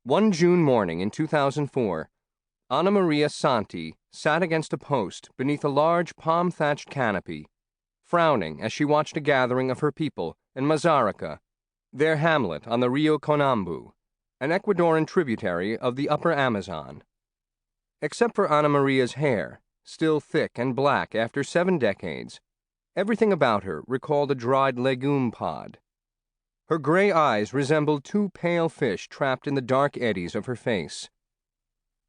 One June morning in 2004, Anna Maria Santi sat against a post beneath a large palm-thatched canopy, frowning as she watched a gathering of her people in Mazarica, their hamlet on the Rio Conambu, an Ecuadorian tributary of the upper Amazon. Except for Anna Maria's hair, still thick and black after 7 decades, everything about her recalled a dried legume pod. Her gray eyes resembled 2 pale fish trapped in the dark eddies of her face.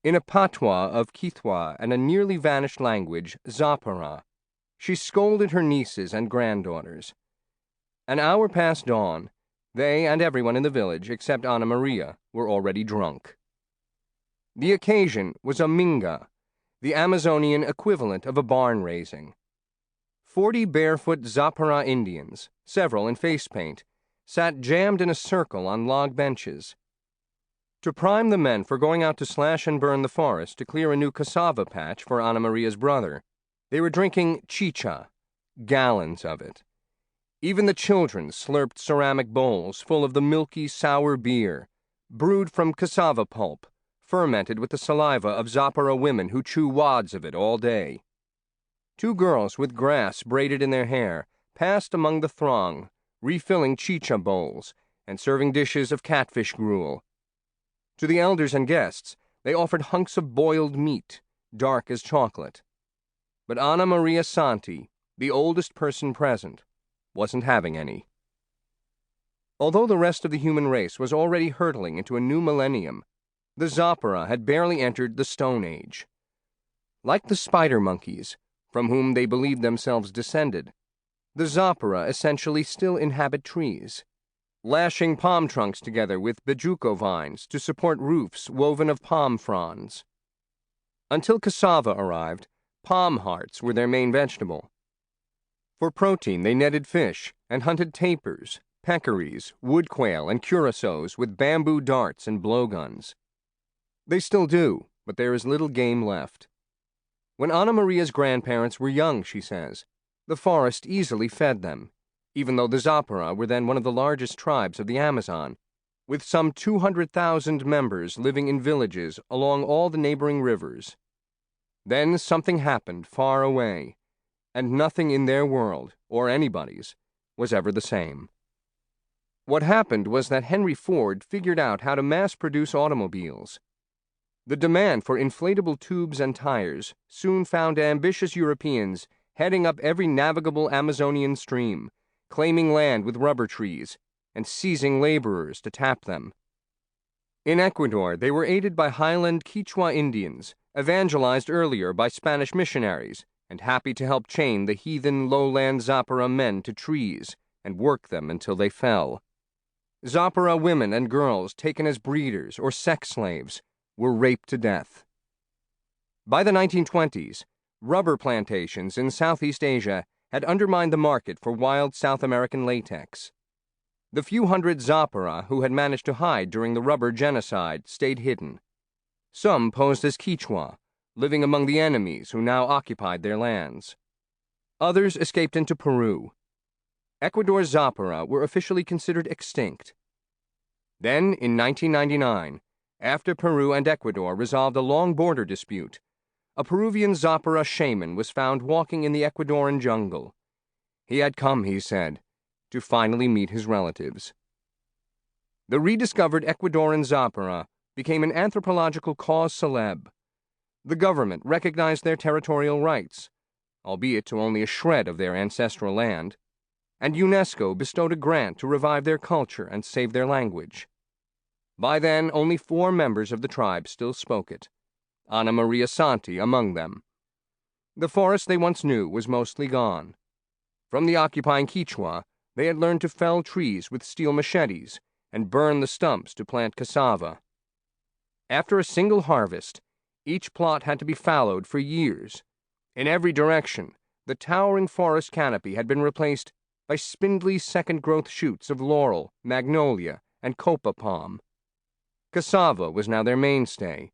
In a patois of Quechua and a nearly vanished language, Zapara, she scolded her nieces and granddaughters. An hour past dawn, they and everyone in the village, except Anna Maria, were already drunk. The occasion was a minga, the Amazonian equivalent of a barn raising. 40 barefoot Zapara Indians, several in face paint, sat jammed in a circle on log benches. To prime the men for going out to slash and burn the forest to clear a new cassava patch for Anna Maria's brother, they were drinking chicha, gallons of it. Even the children slurped ceramic bowls full of the milky, sour beer, brewed from cassava pulp, fermented with the saliva of Zapara women who chew wads of it all day. 2 girls with grass braided in their hair passed among the throng, refilling chicha bowls and serving dishes of catfish gruel. To the elders and guests, they offered hunks of boiled meat, dark as chocolate. But Anna Maria Santi, the oldest person present, wasn't having any. Although the rest of the human race was already hurtling into a new millennium, the Zapara had barely entered the Stone Age. Like the spider monkeys, from whom they believed themselves descended, the Zapara essentially still inhabit trees, lashing palm trunks together with bejuco vines to support roofs woven of palm fronds. Until cassava arrived, palm hearts were their main vegetable. For protein, they netted fish and hunted tapirs, peccaries, wood quail, and curassows with bamboo darts and blowguns. They still do, but there is little game left. When Anna Maria's grandparents were young, she says, the forest easily fed them, even though the Zapara were then one of the largest tribes of the Amazon, with some 200,000 members living in villages along all the neighboring rivers. Then something happened far away, and nothing in their world, or anybody's, was ever the same. What happened was that Henry Ford figured out how to mass-produce automobiles. The demand for inflatable tubes and tires soon found ambitious Europeans heading up every navigable Amazonian stream, claiming land with rubber trees, and seizing laborers to tap them. In Ecuador, they were aided by highland Quechua Indians, evangelized earlier by Spanish missionaries, and happy to help chain the heathen lowland Zapara men to trees and work them until they fell. Zapara women and girls taken as breeders or sex slaves were raped to death. By the 1920s, rubber plantations in Southeast Asia had undermined the market for wild South American latex. The few hundred Zapara who had managed to hide during the rubber genocide stayed hidden. Some posed as Quechua, living among the enemies who now occupied their lands. Others escaped into Peru. Ecuador's Zapara were officially considered extinct. Then, in 1999, after Peru and Ecuador resolved a long border dispute, a Peruvian Zapara shaman was found walking in the Ecuadorian jungle. He had come, he said, to finally meet his relatives. The rediscovered Ecuadorian Zapara became an anthropological cause célèbre. The government recognized their territorial rights, albeit to only a shred of their ancestral land, and UNESCO bestowed a grant to revive their culture and save their language. By then, only 4 members of the tribe still spoke it, Anna Maria Santi among them. The forest they once knew was mostly gone. From the occupying Quechua, they had learned to fell trees with steel machetes and burn the stumps to plant cassava. After a single harvest, each plot had to be fallowed for years. In every direction, the towering forest canopy had been replaced by spindly second-growth shoots of laurel, magnolia, and copa palm. Cassava was now their mainstay,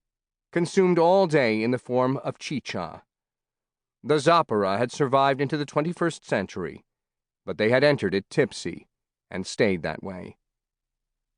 consumed all day in the form of chicha. The Zapara had survived into the 21st century, but they had entered it tipsy and stayed that way.